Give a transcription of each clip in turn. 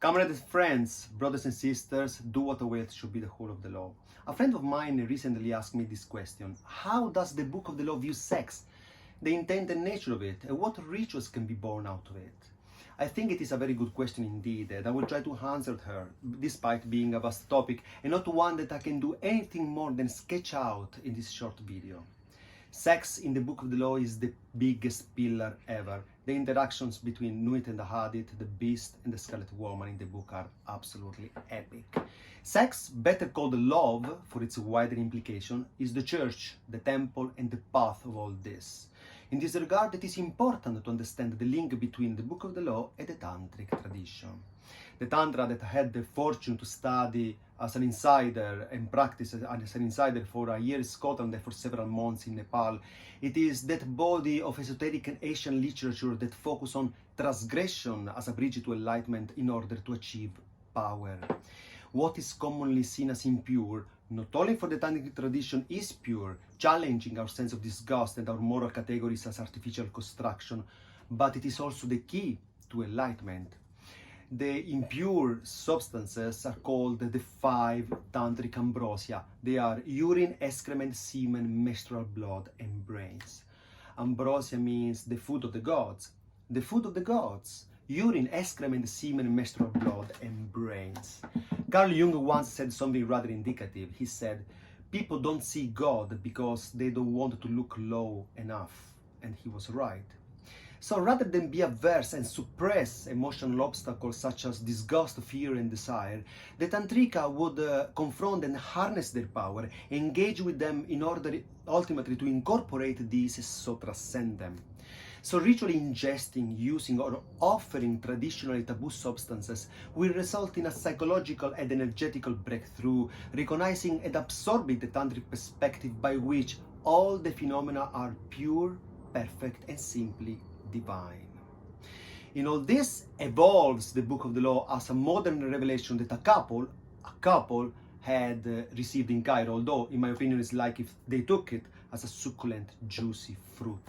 Comrades, friends, brothers and sisters, do what awaits should be the whole of the law. A friend of mine recently asked me this question: how does the book of the law view sex, the intent and nature of it, and what rituals can be born out of it? I think it is a very good question indeed, and I will try to answer her, despite being a vast topic, and not one that I can do anything more than sketch out in this short video. Sex in the Book of the Law is the biggest pillar ever. The interactions between Nuit and the Hadith, the beast and the skeleton woman in the book are absolutely epic. Sex, better called love for its wider implication, is the church, the temple and the path of all this. In this regard, it is important to understand the link between the Book of the Law and the Tantric tradition. The Tantra that I had the fortune to study as an insider and practice as an insider for a year in Scotland and for several months in Nepal, it is that body of esoteric and Asian literature that focus on transgression as a bridge to enlightenment in order to achieve power. What is commonly seen as impure, not only for the Tantric tradition, is pure, challenging our sense of disgust and our moral categories as artificial construction, but it is also the key to enlightenment. The impure substances are called the 5 tantric ambrosia. They are urine, excrement, semen, menstrual blood, and brains. Ambrosia means the food of the gods. The food of the gods. Urine, excrement, semen, menstrual blood, and brains. Carl Jung once said something rather indicative. He said, people don't see God because they don't want to look low enough. And he was right. So rather than be averse and suppress emotional obstacles such as disgust, fear and desire, the Tantrika would confront and harness their power, engage with them in order ultimately to incorporate these so transcend them. So ritually ingesting, using or offering traditionally taboo substances will result in a psychological and energetical breakthrough, recognizing and absorbing the tantric perspective by which all the phenomena are pure, perfect and simply divine. In all this evolves the Book of the Law as a modern revelation that a couple had received in Cairo, although in my opinion it's like if they took it as a succulent, juicy fruit.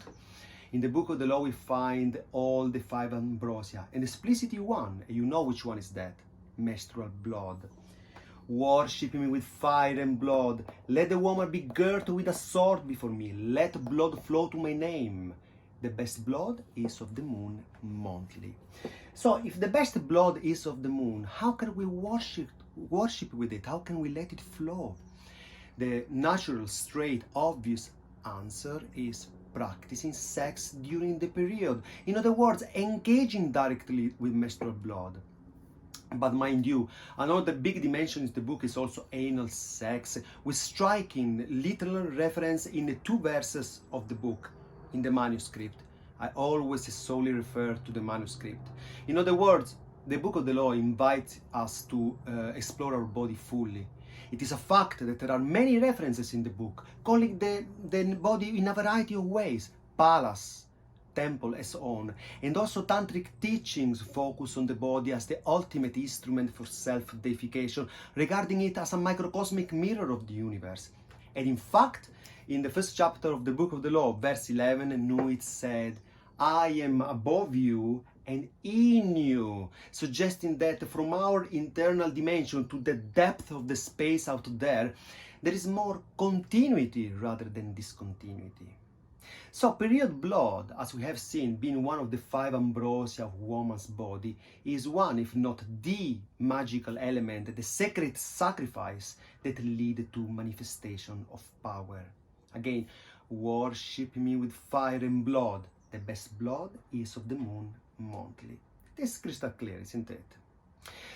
In the Book of the Law we find all the 5 ambrosia, and explicitly one, and you know which one is that: menstrual blood. Worship me with fire and blood. Let the woman be girt with a sword before me. Let blood flow to my name. The best blood is of the moon monthly. So if the best blood is of the moon, how can we worship with it? How can we let it flow? The natural, straight, obvious answer is practicing sex during the period. In other words, engaging directly with menstrual blood. But mind you, another big dimension in the book is also anal sex, with striking literal reference in the 2 verses of the book. In the manuscript. I always solely refer to the manuscript. In other words, the Book of the Law invites us to explore our body fully. It is a fact that there are many references in the book, calling the body in a variety of ways: palace, temple, and so on. And also tantric teachings focus on the body as the ultimate instrument for self-deification, regarding it as a microcosmic mirror of the universe. And in fact, in the first chapter of the Book of the Law, verse 11, Nuit said, I am above you and in you, suggesting that from our internal dimension to the depth of the space out there is more continuity rather than discontinuity. So period blood, as we have seen, being one of the 5 ambrosia of woman's body, is one, if not the magical element, the sacred sacrifice that lead to manifestation of power. Again, worship me with fire and blood. The best blood is of the moon monthly. This is crystal clear, isn't it?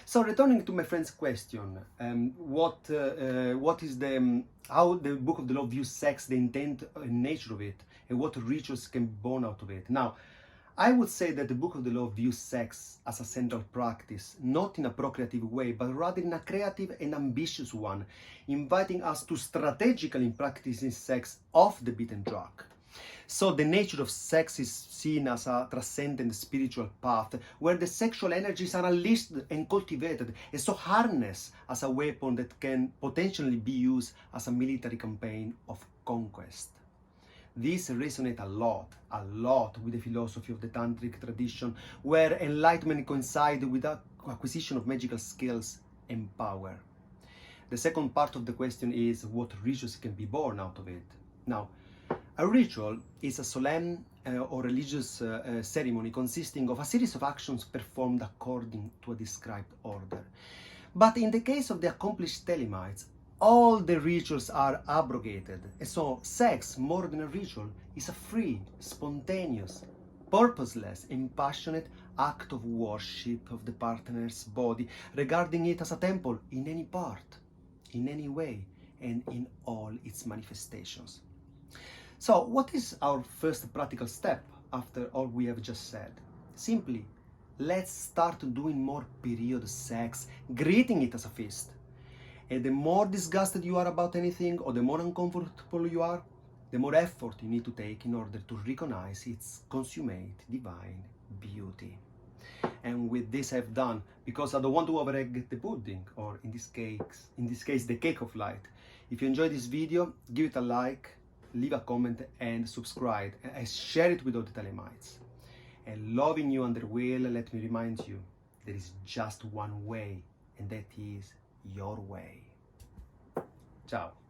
So returning to my friend's question, how the Book of the Law views sex, the intent and nature of it, and what rituals can be born out of it. Now, I would say that the Book of the Law views sex as a central practice, not in a procreative way, but rather in a creative and ambitious one, inviting us to strategically practicing sex off the beaten track. So the nature of sex is seen as a transcendent spiritual path, where the sexual energies are unleashed and cultivated, and so harnessed as a weapon that can potentially be used as a military campaign of conquest. This resonates a lot with the philosophy of the Tantric tradition, where enlightenment coincides with a acquisition of magical skills and power. The second part of the question is what rituals can be born out of it. Now, a ritual is a solemn or religious ceremony consisting of a series of actions performed according to a described order. But in the case of the accomplished Thelemites, all the rituals are abrogated, and so sex, more than a ritual, is a free, spontaneous, purposeless, and passionate act of worship of the partner's body, regarding it as a temple in any part, in any way, and in all its manifestations. So, what is our first practical step after all we have just said? Simply, let's start doing more period sex, greeting it as a feast. And the more disgusted you are about anything, or the more uncomfortable you are, the more effort you need to take in order to recognize its consummate divine beauty. And with this I've done, because I don't want to over-egg the pudding, or in this case, the cake of light. If you enjoyed this video, give it a like, leave a comment, and subscribe, and share it with all the Thelemites. And loving you under will, let me remind you, there is just one way, and that is your way. Ciao.